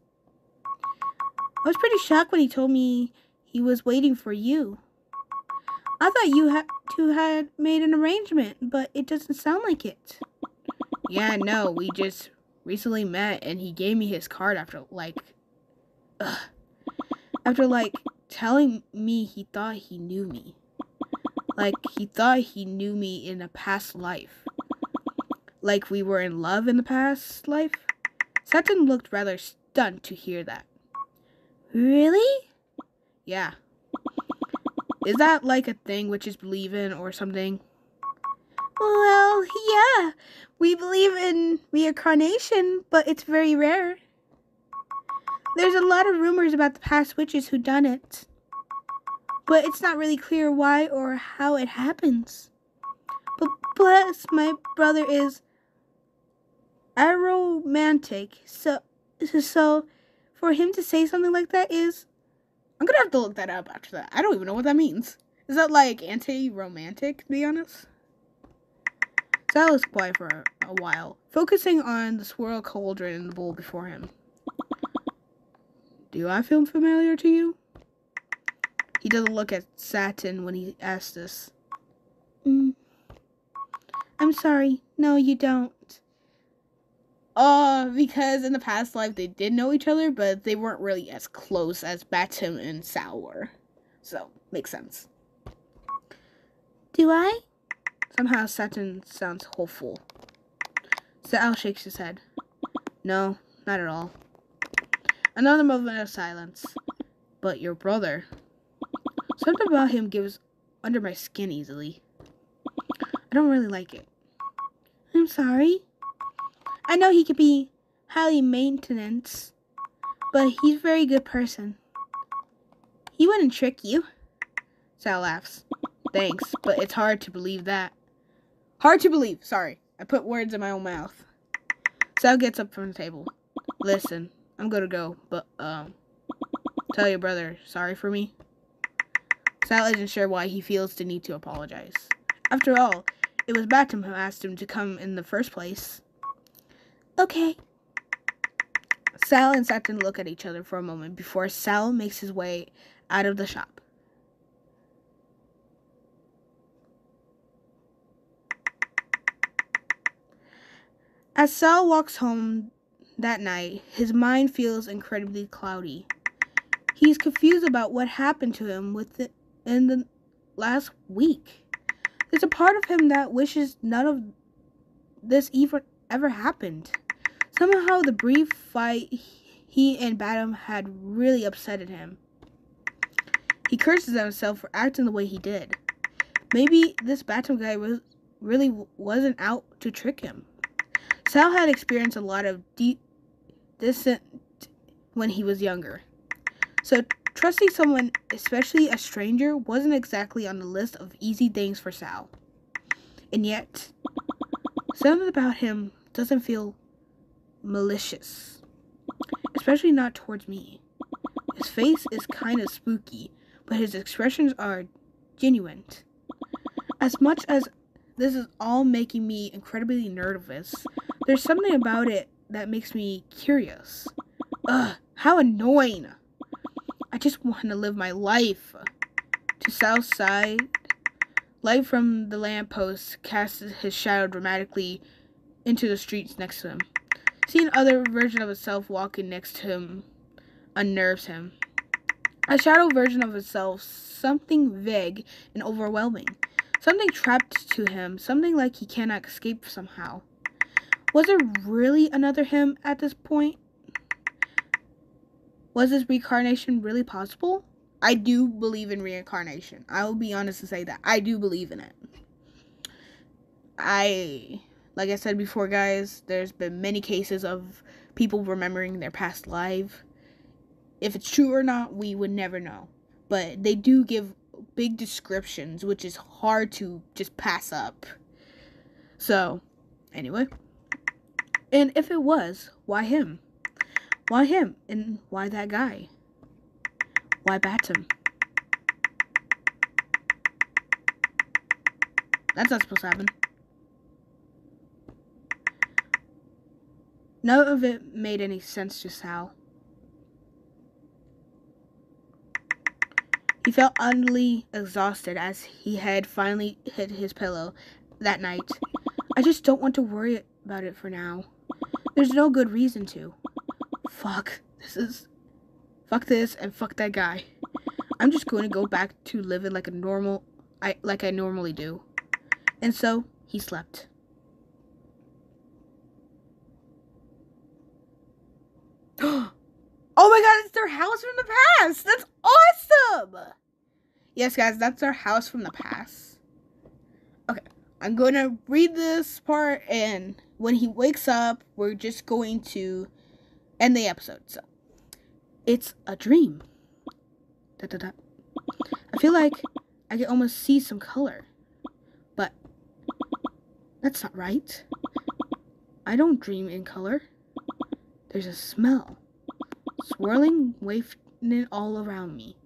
[SPEAKER 1] I was pretty shocked when he told me he was waiting for you. I thought you had made an arrangement, but it doesn't sound like it. Yeah, no, we just recently met, and he gave me his card after telling me he thought he knew me. Like, he thought he knew me in a past life. Like we were in love in the past life. Satin looked rather stunned to hear that. Really? Yeah. Is that like a thing witches believe in or something? Well, yeah. We believe in reincarnation, but it's very rare. There's a lot of rumors about the past witches who done it, but it's not really clear why or how it happens. But plus, my brother is aromantic, so for him to say something like that is... I'm gonna have to look that up after that. I don't even know what that means. Is that like anti-romantic, to be honest? Sal was quiet for a while, focusing on the swirl cauldron in the bowl before him. Do I feel familiar to you? He doesn't look at Satin when he asks this. I'm sorry. No, you don't. Because in the past life they did know each other, but they weren't really as close as Battam and Sal were. So, makes sense. Do I? Somehow Satin sounds hopeful. Sal shakes his head. No, not at all. Another moment of silence. But your brother. Something about him gives under my skin easily. I don't really like it. I'm sorry. I know he could be highly maintenance, but he's a very good person. He wouldn't trick you. Sal laughs. Thanks, but it's hard to believe that. Hard to believe. Sorry. I put words in my own mouth. Sal gets up from the table. Listen, I'm gonna go, but, tell your brother sorry for me. Sal isn't sure why he feels the need to apologize. After all, it was Battam who asked him to come in the first place. Okay. Sal and Satin look at each other for a moment before Sal makes his way out of the shop. As Sal walks home that night, his mind feels incredibly cloudy. He's confused about what happened to him in the last week. There's a part of him that wishes none of this even ever happened. Somehow the brief fight he and Battam had really upsetted him. He curses himself for acting the way he did. Maybe this Battam guy really wasn't out to trick him. Sal had experienced a lot of dissent when he was younger. So trusting someone, especially a stranger, wasn't exactly on the list of easy things for Sal. And yet, something about him doesn't feel malicious. Especially not towards me. His face is kind of spooky, but his expressions are genuine. As much as this is all making me incredibly nervous, there's something about it that makes me curious. Ugh, how annoying. I just want to live my life. To Sal's side, light from the lamppost casts his shadow dramatically into the streets next to him. Seeing other version of himself walking next to him unnerves him. A shadow version of himself, something vague and overwhelming. Something trapped to him, something like he cannot escape somehow. Was there really another him at this point? Was this reincarnation really possible? I do believe in reincarnation. I will be honest to say that. I do believe in it. Like I said before, guys, there's been many cases of people remembering their past life. If it's true or not, we would never know. But they do give big descriptions, which is hard to just pass up. So, anyway. And if it was, why him? Why him? And why that guy? Why Battam? That's not supposed to happen. None of it made any sense to Sal. He felt utterly exhausted as he had finally hit his pillow that night. I just don't want to worry about it for now. There's no good reason to. Fuck this and fuck that guy. I'm just going to go back to living like I normally do. And so he slept. Oh my god, it's their house from the past! That's awesome! Yes, guys, that's our house from the past. Okay, I'm going to read this part, and when he wakes up, we're just going to end the episode. So, it's a dream. I feel like I can almost see some color, but that's not right. I don't dream in color. There's a smell, swirling, wafting all around me.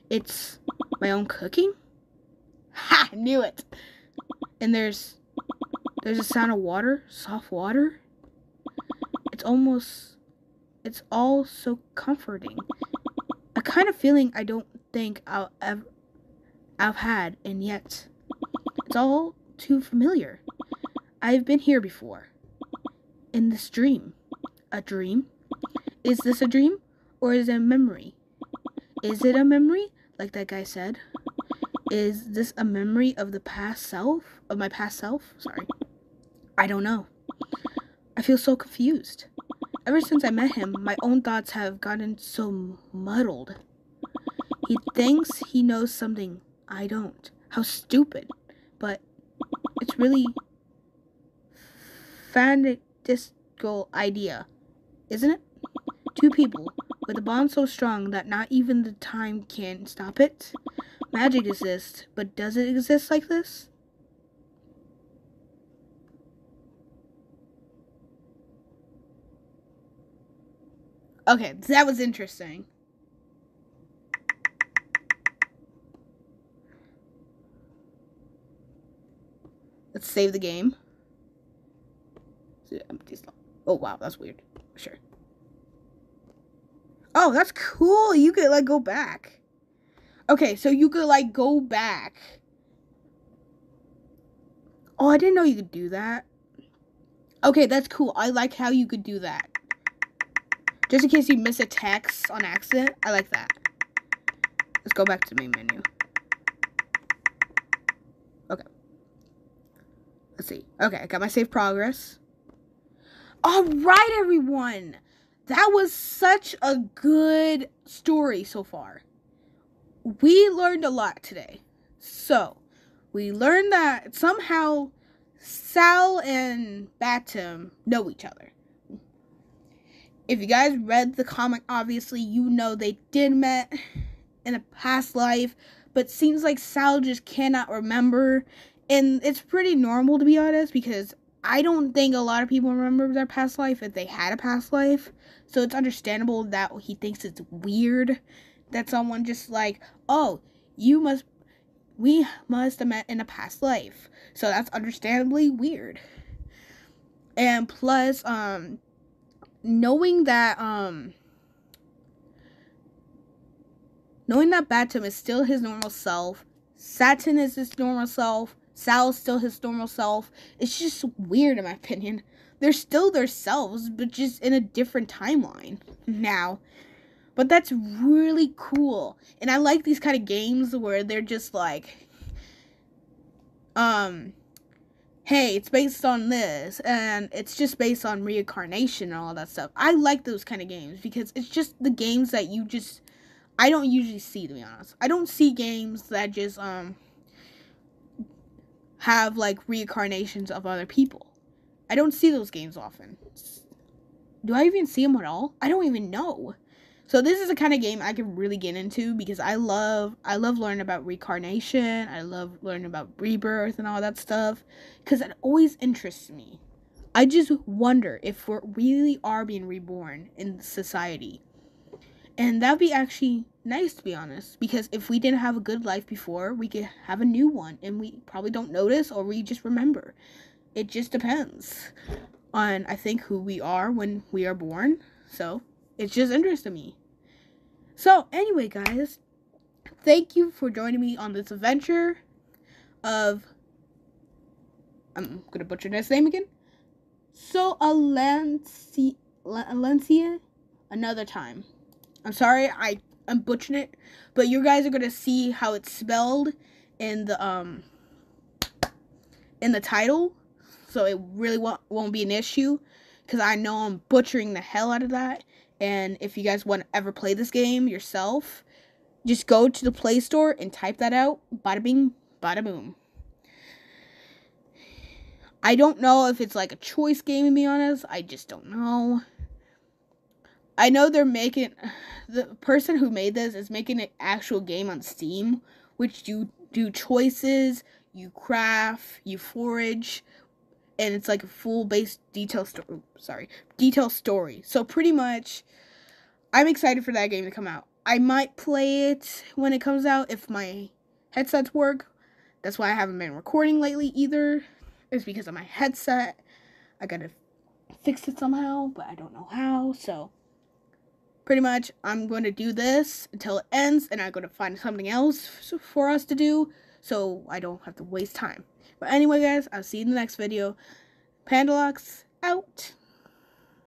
[SPEAKER 1] It's my own cooking? Ha! Knew it! And there's a sound of water, soft water. It's all so comforting. A kind of feeling I don't think I've had, and yet it's all too familiar. I've been here before. In this dream. A dream? Is this a dream? Or is it a memory? Is it a memory? Like that guy said. Is this a memory of the past self? Of my past self? Sorry. I don't know. I feel so confused. Ever since I met him, my own thoughts have gotten so muddled. He thinks he knows something I don't. How stupid. But it's really fantastical idea, isn't it? Two people with a bond so strong that not even the time can stop it. Magic exists, but does it exist like this? Okay, that was interesting. Let's save the game. Oh, wow, that's weird. Sure. Oh, that's cool. You could, like, go back. Okay, so you could, like, go back. Oh, I didn't know you could do that. Okay, that's cool. I like how you could do that. Just in case you miss a text on accident. I like that. Let's go back to the main menu. Okay. Let's see. Okay, I got my save progress. Alright, everyone. That was such a good story so far. We learned a lot today. So, we learned that somehow Sal and Battam know each other. If you guys read the comic, obviously, you know they did met in a past life, but seems like Sal just cannot remember. And it's pretty normal, to be honest, because I don't think a lot of people remember their past life if they had a past life. So it's understandable that he thinks it's weird that someone just like, oh, we must have met in a past life. So that's understandably weird. And plus, knowing that Battam is still his normal self, Satin is his normal self, Sal is still his normal self, it's just weird in my opinion. They're still their selves, but just in a different timeline now. But that's really cool. And I like these kind of games where they're just like, hey, it's based on this, and it's just based on reincarnation and all that stuff. I like those kind of games, because it's just the games that I don't usually see, to be honest. I don't see games that just, have, like, reincarnations of other people. I don't see those games often. Do I even see them at all? I don't even know. So this is the kind of game I can really get into, because I love learning about reincarnation. I love learning about rebirth and all that stuff, because it always interests me. I just wonder if we really are being reborn in society. And that'd be actually nice, to be honest, because if we didn't have a good life before, we could have a new one, and we probably don't notice, or we just remember. It just depends on, I think, who we are when we are born. So it's just interesting to me. So, anyway, guys, thank you for joining me on this adventure of, I'm going to butcher this name again, Solanaceae, another time. I'm sorry, I'm butchering it, but you guys are going to see how it's spelled in the title, so it really won't be an issue, because I know I'm butchering the hell out of that. And if you guys want to ever play this game yourself, just go to the Play Store and type that out. Bada bing, bada boom. I don't know if it's like a choice game, to be honest. I just don't know. I know the person who made this is making an actual game on Steam, which you do choices, you craft, you forage, and it's like a full base detail story. So pretty much, I'm excited for that game to come out. I might play it when it comes out if my headsets work. That's why I haven't been recording lately either. It's because of my headset. I gotta fix it somehow, but I don't know how, so. pretty much I'm going to do this until it ends, and I'm going to find something else for us to do so I don't have to waste time. But anyway, guys, I'll see you in the next video. Pandalux out.